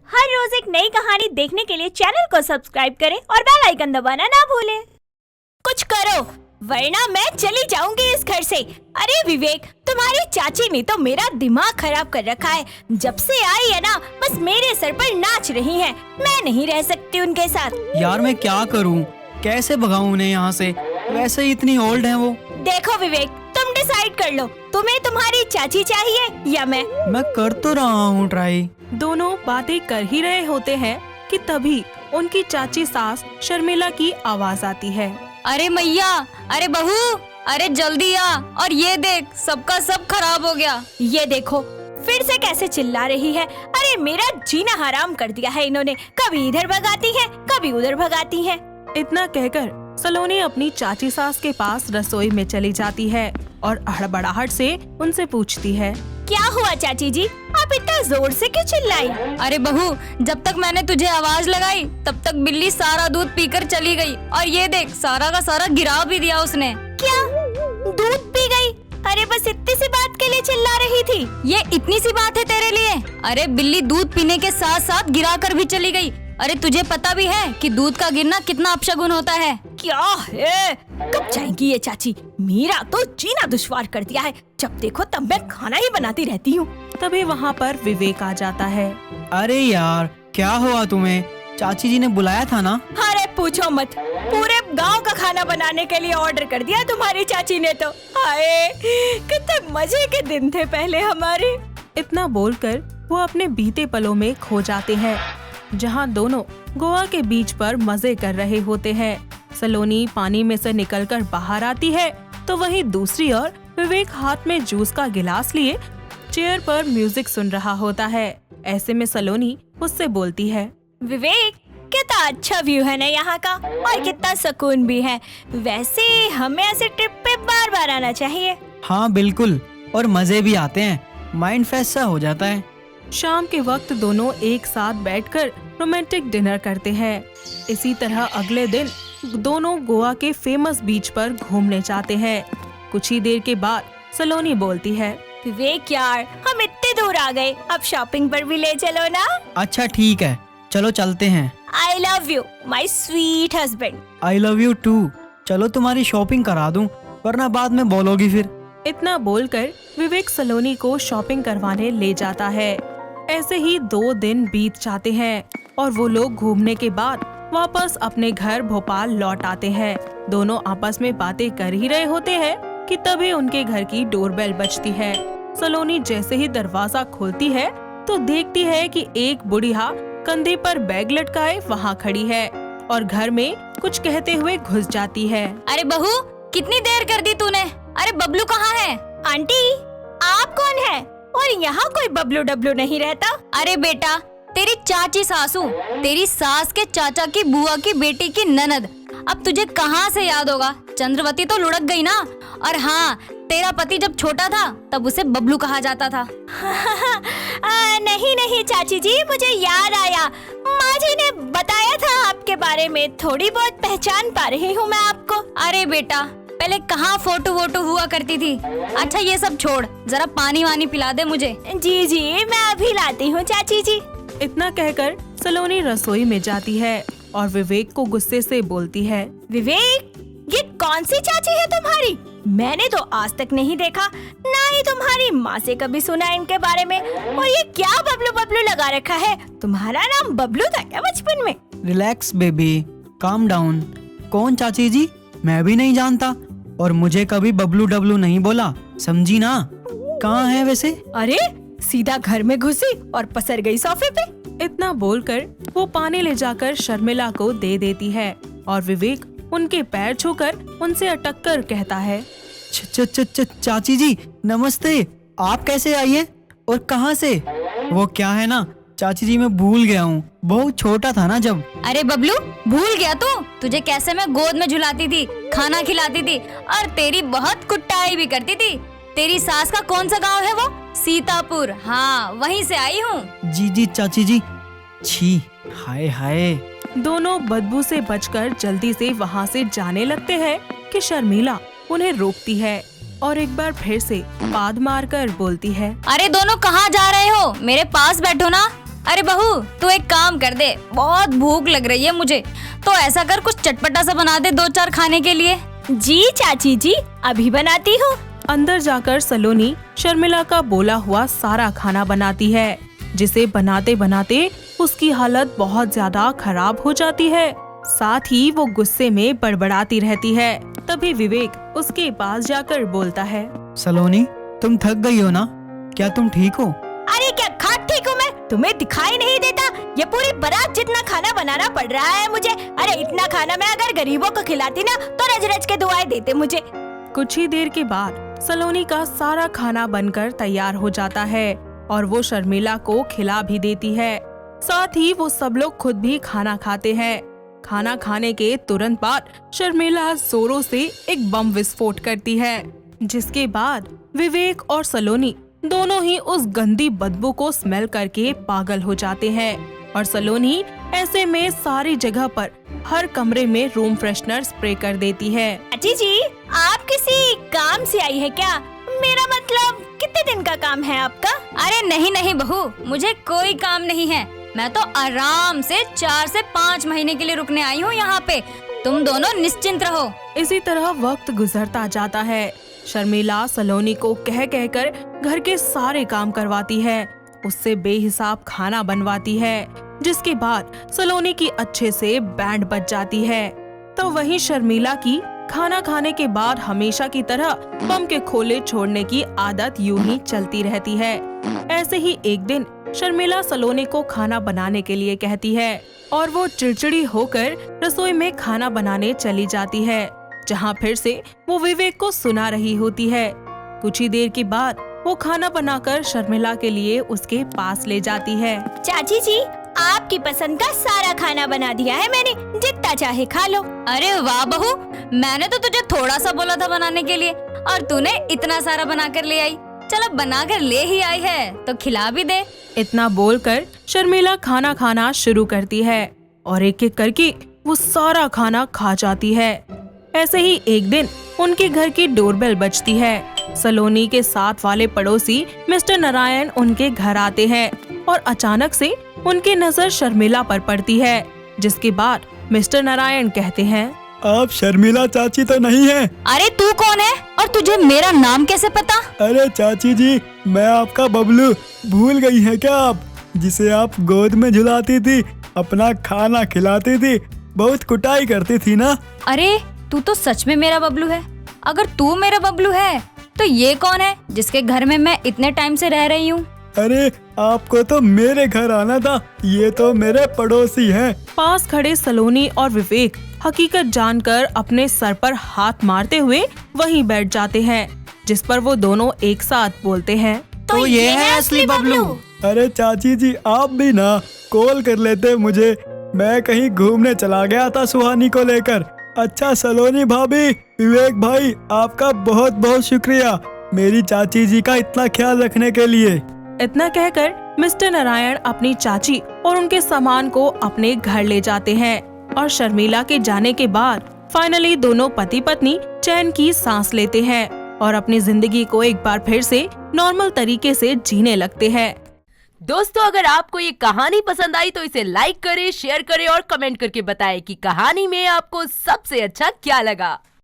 हर रोज एक नई कहानी देखने के लिए चैनल को सब्सक्राइब करें और बेल आइकन दबाना ना भूलें। कुछ करो वरना मैं चली जाऊंगी इस घर से। अरे विवेक, तुम्हारी चाची ने तो मेरा दिमाग खराब कर रखा है। जब से आई है ना, बस मेरे सर पर नाच रही है। मैं नहीं रह सकती उनके साथ। यार मैं क्या करूं, कैसे भगाऊं उन्हें यहाँ से? वैसे ही इतनी ओल्ड हैं वो। देखो विवेक, तुम डिसाइड कर लो, तुम्हें तुम्हारी चाची चाहिए या मैं कर तो रहा हूँ ट्राई। दोनों बातें कर ही रहे होते हैं कि तभी उनकी चाची सास शर्मिला की आवाज आती है। अरे मैया, अरे बहू, अरे जल्दी आ, और ये देख सबका सब खराब हो गया। ये देखो फिर से कैसे चिल्ला रही है। अरे मेरा जीना हराम कर दिया है इन्होंने। कभी इधर भगाती है, कभी उधर भगाती है। इतना कहकर सलोनी अपनी चाची सास के पास रसोई में चली जाती है और हड़बड़ाहट से उनसे पूछती है, क्या हुआ चाची जी, आप इतना जोर से क्यों चिल्लाई? अरे बहू, जब तक मैंने तुझे आवाज लगाई तब तक बिल्ली सारा दूध पीकर चली गई, और ये देख सारा का सारा गिरा भी दिया उसने। क्या दूध पी गई? अरे बस इतनी सी बात के लिए चिल्ला रही थी। ये इतनी सी बात है तेरे लिए? अरे बिल्ली दूध पीने के साथ साथ गिरा कर भी चली गई। अरे तुझे पता भी है कि दूध का गिरना कितना अपशगुन होता है? क्या है? कब जाएंगी ये चाची? मेरा तो जीना दुश्वार कर दिया है। जब देखो तब मैं खाना ही बनाती रहती हूँ। तभी वहाँ पर विवेक आ जाता है। अरे यार क्या हुआ तुम्हें? चाची जी ने बुलाया था ना? अरे पूछो मत, पूरे गांव का खाना बनाने के लिए ऑर्डर कर दिया तुम्हारी चाची ने तो। हाय कितने मजे के दिन थे पहले हमारे। इतना बोलकर वो अपने बीते पलों में खो जाते हैं, जहाँ दोनों गोवा के बीच पर मजे कर रहे होते हैं। सलोनी पानी में से निकलकर बाहर आती है तो वहीं दूसरी ओर विवेक हाथ में जूस का गिलास लिए चेयर पर म्यूजिक सुन रहा होता है। ऐसे में सलोनी उससे बोलती है, विवेक कितना अच्छा व्यू है ना यहाँ का, और कितना सुकून भी है। वैसे हमें ऐसे ट्रिप पे बार बार आना चाहिए। हाँ बिल्कुल, और मजे भी आते हैं, माइंड फ्रेश सा हो जाता है। शाम के वक्त दोनों एक साथ बैठकर रोमांटिक डिनर करते हैं। इसी तरह अगले दिन दोनों गोवा के फेमस बीच पर घूमने जाते हैं। कुछ ही देर के बाद सलोनी बोलती है, विवेक यार, हम इतने दूर आ गए, अब शॉपिंग पर भी ले चलो ना। अच्छा ठीक है, चलो चलते हैं। I love you my sweet husband. I love you too. चलो तुम्हारी शॉपिंग करा दूं, वरना बाद में बोलोगी फिर। इतना बोलकर विवेक सलोनी को शॉपिंग करवाने ले जाता है। ऐसे ही 2 दिन बीत जाते हैं और वो लोग घूमने के बाद वापस अपने घर भोपाल लौट आते हैं। दोनों आपस में बातें कर ही रहे होते हैं कि तभी उनके घर की डोरबेल बजती है। सलोनी जैसे ही दरवाजा खोलती है तो देखती है कि एक बुढ़िया कंधे पर बैग लटकाए वहाँ खड़ी है और घर में कुछ कहते हुए घुस जाती है। अरे बहू, कितनी देर कर दी तूने? अरे बबलू कहाँ है? आंटी आप कौन है? और यहाँ कोई बबलू डबलू नहीं रहता। अरे बेटा, तेरी चाची सासू, तेरी सास के चाचा की बुआ की बेटी की ननद। अब तुझे कहाँ से याद होगा? चंद्रवती तो लुढ़क गई ना। और हाँ, तेरा पति जब छोटा था तब उसे बबलू कहा जाता था। नहीं नहीं चाची जी, मुझे याद आया। माँ जी ने बताया था आपके बारे में। थोड़ी बहुत पहचान पा रही हूँ मैं आपको। अरे बेटा, पहले कहाँ फोटो वोटो हुआ करती थी। अच्छा ये सब छोड़, जरा पानी वानी पिला दे मुझे। जी जी, मैं अभी लाती हूँ चाची जी। इतना कहकर सलोनी रसोई में जाती है और विवेक को गुस्से से बोलती है, विवेक, ये कौन सी चाची है तुम्हारी? मैंने तो आज तक नहीं देखा, ना ही तुम्हारी माँ से कभी सुना इनके बारे में। और ये क्या बबलू बबलू लगा रखा है? तुम्हारा नाम बबलू था क्या बचपन में? Relax baby, calm down. कौन चाची जी? मैं भी नहीं जानता, और मुझे कभी बबलू डबलू नहीं बोला, समझी ना? कहाँ है वैसे? अरे सीधा घर में घुसी और पसर गई सोफे पे। इतना बोलकर वो पानी ले जाकर शर्मिला को दे देती है और विवेक उनके पैर छूकर उनसे अटक कर कहता है, चाची जी नमस्ते। आप कैसे आई हैं? और कहाँ से? वो क्या है ना चाची जी, मैं भूल गया हूँ, बहुत छोटा था ना जब। अरे बबलू, भूल गया तू? तुझे कैसे मैं गोद में झुलाती थी, खाना खिलाती थी और तेरी बहुत कुटाई भी करती थी। तेरी सास का कौन सा गांव है वो? सीतापुर। हाँ, वहीं से आई हूँ। जी जी चाची जी। छी, हाय हाय। दोनों बदबू से बचकर जल्दी से वहाँ से जाने लगते हैं कि शर्मिला उन्हें रोकती है और एक बार फिर से पाद मारकर बोलती है, अरे दोनों कहाँ जा रहे हो? मेरे पास बैठो ना। अरे बहू, तू एक काम कर दे, बहुत भूख लग रही है मुझे, तो ऐसा कर कुछ चटपटा सा बना दे 2-4 खाने के लिए। जी चाची जी, अभी बनाती हूँ। अंदर जाकर सलोनी शर्मिला का बोला हुआ सारा खाना बनाती है, जिसे बनाते बनाते उसकी हालत बहुत ज्यादा खराब हो जाती है। साथ ही वो गुस्से में बड़बड़ाती रहती है। तभी विवेक उसके पास जाकर बोलता है, सलोनी, तुम थक गई हो ना? क्या तुम ठीक हो? अरे क्या खाट ठीक हूँ मैं? तुम्हें दिखाई नहीं देता? ये पूरी बारात जितना खाना बनाना पड़ रहा है मुझे। अरे इतना खाना मैं अगर गरीबों को खिलाती ना तो रज रज के दुआएं देते मुझे। कुछ ही देर के बाद सलोनी का सारा खाना बनकर तैयार हो जाता है और वो शर्मिला को खिला भी देती है। साथ ही वो सब लोग खुद भी खाना खाते हैं। खाना खाने के तुरंत बाद शर्मिला जोरों से एक बम विस्फोट करती है, जिसके बाद विवेक और सलोनी दोनों ही उस गंदी बदबू को स्मेल करके पागल हो जाते हैं। और सलोनी ऐसे में सारी जगह पर हर कमरे में रूम फ्रेशनर स्प्रे कर देती है। चाची जी, आप किसी काम से आई है क्या? मेरा मतलब कितने दिन का काम है आपका? अरे नहीं नहीं बहू, मुझे कोई काम नहीं है। मैं तो आराम से 4 से 5 महीने के लिए रुकने आई हूँ यहाँ पे। तुम दोनों निश्चिंत रहो। इसी तरह वक्त गुजरता जाता है। शर्मिला सलोनी को कह कहकर घर के सारे काम करवाती है, उससे बेहिसाब खाना बनवाती है, जिसके बाद सलोनी की अच्छे से बैंड बज जाती है। तो वहीं शर्मिला की खाना खाने के बाद हमेशा की तरह बम के खोले छोड़ने की आदत यूं ही चलती रहती है। ऐसे ही एक दिन शर्मिला सलोनी को खाना बनाने के लिए कहती है और वो चिड़चिड़ी होकर रसोई में खाना बनाने चली जाती है, जहाँ फिर से वो विवेक को सुना रही होती है। कुछ ही देर के बाद वो खाना बनाकर शर्मिला के लिए उसके पास ले जाती है। चाची जी, आपकी पसंद का सारा खाना बना दिया है मैंने, जितना चाहे खा लो। अरे वाह बहू, मैंने तो तुझे थोड़ा सा बोला था बनाने के लिए और तूने इतना सारा बना कर ले आई। चलो बना कर ले ही आई है तो खिला भी दे। इतना बोलकर शर्मिला खाना खाना शुरू करती है और एक एक करके वो सारा खाना खा जाती है। ऐसे ही एक दिन उनके घर की डोरबेल बजती है। सलोनी के साथ वाले पड़ोसी मिस्टर नारायण उनके घर आते हैं और अचानक से उनकी नजर शर्मिला पर पड़ती है, जिसके बाद मिस्टर नारायण कहते हैं, आप शर्मिला चाची तो नहीं है? अरे तू कौन है और तुझे मेरा नाम कैसे पता? अरे चाची जी, मैं आपका बबलू। भूल गई हैं क्या आप, जिसे आप गोद में झुलाती थी, अपना खाना खिलाती थी, बहुत कुटाई करती थी ना? अरे तू तो सच में मेरा बबलू है। अगर तू मेरा बबलू है तो ये कौन है जिसके घर में मैं इतने टाइम से रह रही हूँ? अरे आपको तो मेरे घर आना था, ये तो मेरे पड़ोसी हैं। पास खड़े सलोनी और विवेक हकीकत जानकर अपने सर पर हाथ मारते हुए वहीं बैठ जाते हैं, जिस पर वो दोनों एक साथ बोलते हैं, तो ये है असली बबलू। अरे चाची जी, आप भी ना कॉल कर लेते मुझे, मैं कहीं घूमने चला गया था सुहानी को लेकर। अच्छा सलोनी भाभी, विवेक भाई, आपका बहुत बहुत शुक्रिया मेरी चाची जी का इतना ख्याल रखने के लिए। इतना कहकर मिस्टर नारायण अपनी चाची और उनके सामान को अपने घर ले जाते हैं और शर्मिला के जाने के बाद फाइनली दोनों पति पत्नी चैन की सांस लेते हैं और अपनी जिंदगी को एक बार फिर से नॉर्मल तरीके से जीने लगते हैं। दोस्तों, अगर आपको ये कहानी पसंद आई तो इसे लाइक करें, शेयर करें और कमेंट करके बताएं कि कहानी में आपको सबसे अच्छा क्या लगा।